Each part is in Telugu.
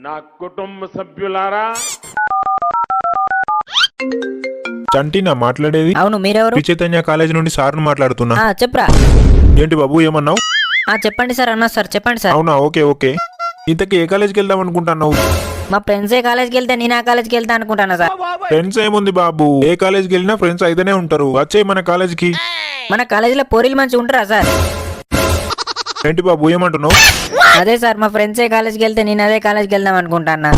నా కుటుంబ సభ్యులారా, చంటి నా మాట్లాడేది? అవును, మీరెవరు? చైతన్య కాలేజ్ నుండి సార్ మాట్లాడుతున్నా. చెప్పరా. ఏంటి బాబు ఏమన్నావు? చెప్పండి సార్ అన్నా. సార్ చెప్పండి సార్. అవునా, ఓకే ఓకే. ఇంతకీ ఏ కాలేజ్కి వెళ్దాం అనుకుంటున్నావు? మా ఫ్రెండ్స్ ఏ కాలేజ్కి వెళ్తే నేను ఆ కాలేజ్కి వెళ్తా అనుకుంటాను సార్. ఫ్రెండ్స్ ఏముంది బాబు, ఏ కాలేజ్కి వెళ్ళినా ఫ్రెండ్స్ అయితేనే ఉంటారు. వచ్చే మన కాలేజ్కి. మన కాలేజీలో పోరీలు మంచిగా ఉంటారా సార్? ఏంటి బాబు ఏమంటున్నావు? అదే సార్, మా ఫ్రెండ్స్ ఏ కాలేజ్కి వెళ్తే నేను అదే కాలేజ్కి వెళ్దాం అనుకుంటాను.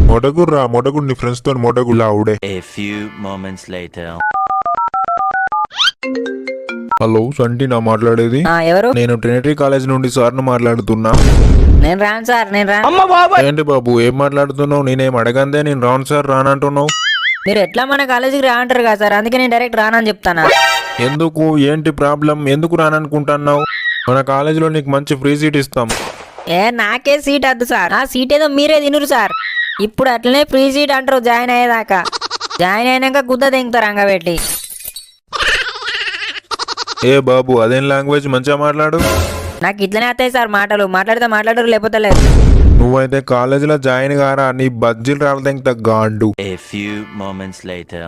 మొడగుర్రా మొడగుడు, నీ ఫ్రెండ్స్ తో మొడగుడు ఆవుడే. A few moments later. Hello Chanti నా మాట్లాడేది? ఎవరు? నేను ట్రినిటీ కాలేజ్ నుండి సార్ మాట్లాడుతున్నా. నేను రాను సార్, నేను రాను. ఏంటి బాబు ఏం మాట్లాడుతున్నావు? నేనేం అడగందే నేను రాను సార్ రానంటున్నావు. మీరు ఎట్లా మన కాలేజీకి రా అంటారు కదా సార్, అందుకే నేను డైరెక్ట్ రానని చెప్తాను. ఎందుకు, ఏంటి ప్రాబ్లం? ఎందుకు రాననుకుంటున్నావు? మన కాలేజీలో నీకు మంచి ఫ్రీ సీట్ ఇస్తాం. నాకే సీట్ వద్దు సార్, ఆ సీట్ ఏదో మీరే తినురు సార్. ఇప్పుడు అట్లనే ఫ్రీ సీట్ అంటారు జాయిన్ అయ్యేదాకా. జాయిన్ అయినాక గుద్ద తెంగుతారు అంగబెట్టి. ఏ బాబు అదేం లాంగ్వేజ్, మంచిగా మాట్లాడు. నాకు ఇట్లనే వస్తాయి సార్ మాటలు, మాట్లాడితే మాట్లాడరు లేకపోతే లేదు. నువ్వైతే కాలేజీలో జాయిన్ కారా, నీ బజ్జీలు రావడం గాండు. A few moments later.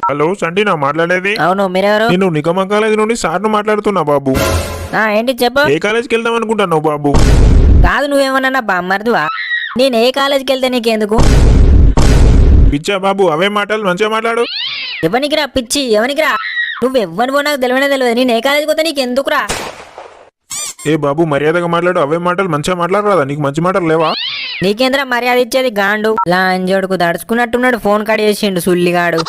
Hello Chanti నా మాట్లాడేది? అవును, మీరెవరు? నేను నిగమ కాలేజ్ నుండి సార్ మాట్లాడుతున్నా బాబు. ఏంటి చెప్పు. ఏ కాలేజ్కి వెళ్దాం అనుకుంటున్నావు బాబు? కాదు, నువ్వేమన్నా బామ్మర్దువా? నేను ఏ కాలేజ్కి వెళ్తే నీకెందుకు? పిచ్చా బాబు, అవే మాటలు మంచిగా మాట్లాడు. ఎవరికి రా పిచ్చి, ఎవరికి రా? నువ్వు ఎవ్వనివో నాకు తెలియనే తెలియదు. నేను ఏ కాలేజ్కి పోతే నీకెందుకురా? ఏ బాబు మర్యాదగా మాట్లాడు, అవే మాటలు మంచిగా మాట్లాడరాదా? నీకు మంచి మాటలు లేవా? నీకేంద్ర మర్యాద ఇచ్చేది గాండు. లాంజోడుకు దడుచుకున్నట్టున్నాడు, ఫోన్ కట్ చేసిండు సుల్లిగాడు.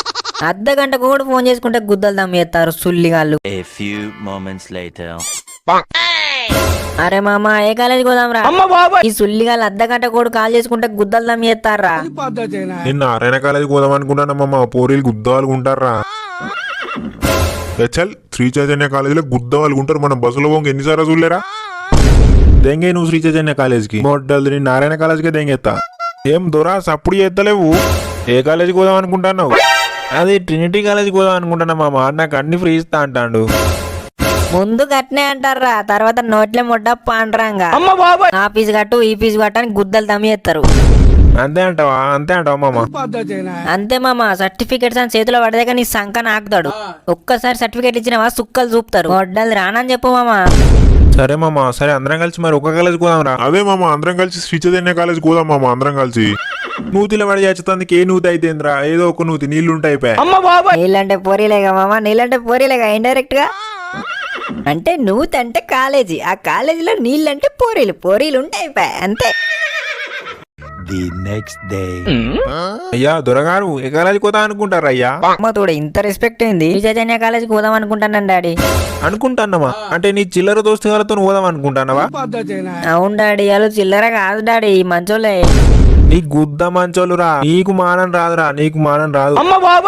అర్ధగంటకు కూడా ఫోన్ చేసుకుంటే గుద్దలు దమ్ము చేస్తారు సుల్లిగాళ్ళు. A few moments later. అరే మామ ఏ కాలేజ్కి పోదాంరా? ఈ సుల్లిగాళ్ళు అర్ధగంట కూడా కాల్ చేసుకుంటే గుద్దలు దమ్ము చేస్తారా? నిన్న నారాయణ కాలేజ్కి పోదాం అనుకుంటానమ్మా, పోరీలు గుద్దవాళ్ళు ఉంటారా? చల్, శ్రీ చైతన్య కాలేజీలో గుద్దవాళ్ళు ఉంటారు. మన బస్సులో పోంగ ఎన్నిసార్లు చూడలేరా? దెంగే నువ్వు శ్రీ చైతన్య కాలేజ్కి మొడ్డలు, నేను నారాయణ కాలేజ్కే దెంగెత్తా. ఏం దొరా సప్పుడు చేస్తలేవు? ఏ కాలేజ్కి పోదాం అనుకుంటున్నావు? అది ట్రినిటీ కాలేజ్కి పోదాం అనుకుంటున్నా మామ, నాకు అన్ని ఫ్రీ ఇస్తా అంటాడు. ముందు కట్నే అంటారా, తర్వాత నోట్లే ముడ్డ పాండ్రంగా. ఆ ఫీజు కట్టు ఈ ఫీజు కట్టు అని గుద్దలు దమ్మి చేస్తారు. అంతే అంటావా? అంతే అంటావా మామ? అంతే మామ, సర్టిఫికెట్స్ అని చేతిలో పడదాక నీ సంకన ఆకుతాడు. ఒక్కసారి సర్టిఫికెట్ ఇచ్చినవా సుక్కలు చూపుతారు. వడ్డలు రానని చెప్పు మామ. సరే మామ, సరే అందరం కలిసి మరి ఒక కాలేజ్ పోదాం రా. అదే మామ, అందరం కలిసి శ్రీ చైతన్య కాలేజ్ పోదాం మామ, అందరం కలిసి. నూతిలో పడి చేస్తుంది ఏ నూతి అయితేంద్రా, ఏదో ఒక నూతి నీళ్లు ఉంటాయి. నీళ్ళంటే పోరీలేగా మామ, నీళ్ళంటే పోరీలేగా ఇండైరెక్ట్ గా. అంటే నూతి అంటే కాలేజీ, ఆ కాలేజీలో నీళ్ళంటే పోరీలు, పోరీలు ఉంటాయి అంతే. The next day. అయ్యా దొరగారు ఏ కాలేజీకి పోతా అనుకుంటారా? అయ్యా అమ్మ తోడు ఇంత రెస్పెక్ట్ అయింది. చైతన్య కాలేజీకి పోదాం అనుకుంటాను డాడీ. అనుకుంటానమ్మా అంటే నీ చిల్లర దోస్తుగాలతో పోదాం అనుకుంటానవా? అవును డాడీ, వాళ్ళు చిల్లర కాదు డాడీ, మంచోళ్ళే. నీ గుద్ద మంచోళ్ళురా, నీకు మానం రాదురా, నీకు మానం రాదు.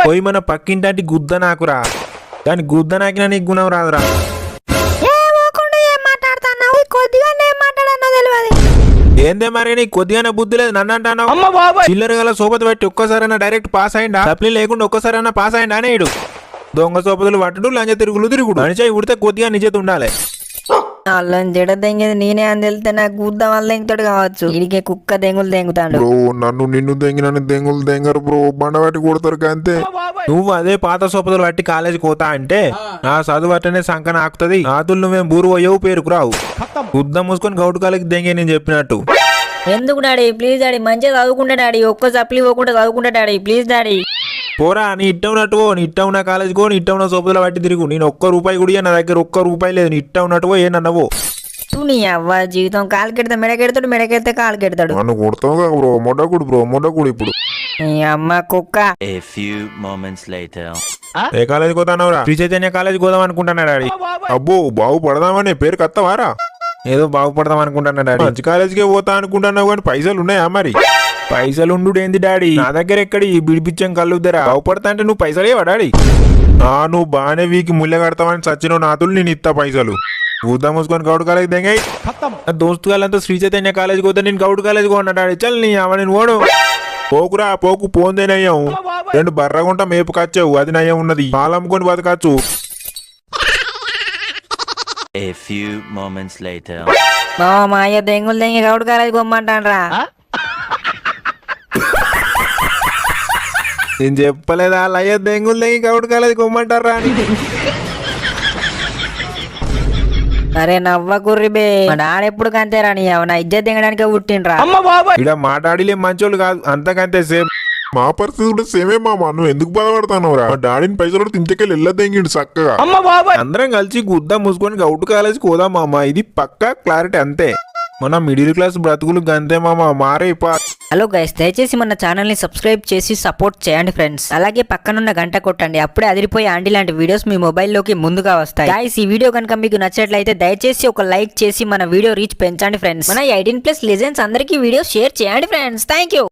పోయి మన పక్కింటి గుద్ద నాకురా, కానీ గుద్ద నాకినా నీకు గుణం రాదురా. ఏందే మరి నీకు కొద్దిగానే బుద్ధి లేదు, నన్ను అంటాను. చిల్లర గల సోపతి బట్టి ఒక్కసారైనా డైరెక్ట్ పాస్ అయిందా? సప్లీ లేకుండా ఒక్కసారైనా పాస్ అయిందా అనేడు. దొంగ సోపతులు పట్టుడు, లంజ తిరుగులు తిరుగుడు. మనిషి ఉడితే కొద్దిగా నిజత ఉండాలి. వాళ్ళని జడ దెంగేది నేనే అని తెలితే నాకు గుద్ద వల్ల దెంగుతాడు కావచ్చు. ఇడికే కుక్క దెంగులు దెంగుతాడు. బ్రో నన్ను నిన్ను దెంగిన దెంగులు దెంగరు బ్రో, బండ పట్టి కొడతారు అంతే. నువ్వు అదే పాత సోపతులు పట్టి కాలేజీకి పోతా అంటే నా చదువు అట్టనే సంకన ఆకుతుంది. నాతులు నువ్వేం బూరు పోయవు పేరుకు రావు. గుద్ద మూసుకొని గౌటు కాలేకి దెంగే నేను చెప్పినట్టు. ఎందుకు డాడీ? ప్లీజ్ డాడీ, మంచిగా చదువుకుంటా డాడీ, ఒక్క సప్లీ పోకుండా చదువుకుంటా డాడీ, ప్లీజ్ డాడీ. పోరా నీ ఇట్టవునట్టు, నీ ఇట్టవున్న కాలేజ్కో, నీ ఇట్టవున్న సోపతులు పట్టి తిరుగు. నేను ఒక్క రూపాయి కూడా నా దగ్గర ఒక్క రూపాయి లేదు. నీ ఇట్టవునట్టువో ఏనన్నవో. నీ అవ్వ జీవితం కాలుకెడతా, మెడకెడతాడు, మెడకెడితే కాలుకెడతాడు. నన్ను కొడతావు బ్రో, మొడకుడు బ్రో, మొడకుడు. ఇప్పుడు నీ అమ్మ కుక్క. A few moments later. ఏ కాలేజీకి పోతానవరా? శ్రీ చైతన్య కాలేజీకి పోదాం అనుకుంటున్నా డాడీ. అబ్బో బాగుపడదామని పేరు కత్తవారా? ఏదో బాగుపడదాం అనుకుంటున్నా డాడీ. మంచి కాలేజీకే పోతా అనుకుంటున్నావు కానీ పైసలు ఉన్నాయా మరి? పైసలు ఉండు ఏంది డాడీ, నా దగ్గర ఎక్కడి బిడిపిచ్చం కళ్ళుద్దరా? బాగుపడతా అంటే నువ్వు పైసలేవా డాడీ? నువ్వు బాగానే వీకి ముళ్ళ కడతావని సచిన నాతులు నేను ఇస్తా పైసలు. ఊద్దా మూసుకొని గౌడ్ కాలేజ్ దెంగాయి. దోస్తు గాలంతా శ్రీ చైతన్య కాలేజీకి పోతే నేను గౌడ్ కాలేజీకి ఉన్నా డాడీ. చల్ నీ అవ నేను ఓడు. పోకురా పోకు, పోందేనయ్యావు. 2 బర్రగుంట మేపు కచ్చావు, అది నయ్యం ఉన్నది. పాలమ్ముకొని బతకచ్చు. A few moments later. మామ మా అయ్య దెంగులు దెంగి గౌడు కాలేజ్ కొమ్మంటాన్రా. నేను చెప్పలేదా అయ్యా దెంగులు దెంగి గౌడు కాలేజ్ కొమ్మంటారా అని. అరే నవ్వకుర్రి బే, మా డాడెప్పుడు కంతేరా నీ నా ఇజ్జత్ దిగడానికే పుట్టిండ్రా. ఇక్కడ మాట్లాడిలే మంచోళ్ళు కాదు, అంతకంతే సేమ్. మా పరిస్థితి కూడా సేమే మామ, నువ్వు ఎందుకు బాధపడతావు రా? మా డాడీని పైసలు ఇంతకెళ్ళి వెళ్ళదెంగిడు చక్కగా. అందరం కలిసి గుద్దా మూసుకొని గౌటు కాలేజీకి పోదాం మామ, ఇది పక్కా క్లారిటీ అంతే. మన మిడిల్ క్లాస్ బ్రతుకులు గంతే మామ, మారే హలో గైస్, దయచేసి మన ఛానల్ ని సబ్స్క్రైబ్ చేసి సపోర్ట్ చేయండి ఫ్రెండ్స్. అలాగే పక్కనున్న గంట కొట్టండి, అప్పుడే అదిరిపోయే ఆంటీ లాంటి వీడియోస్ మీ మొబైల్లోకి ముందుగా వస్తాయి. గైస్, ఈ వీడియో కనుక మీకు నచ్చినట్లయితే దయచేసి ఒక లైక్ చేసి మన వీడియో రీచ్ పెంచండి ఫ్రెండ్స్. మన 18+ లెజెండ్స్ అందరికీ వీడియో షేర్ చేయండి ఫ్రెండ్స్. Thank you.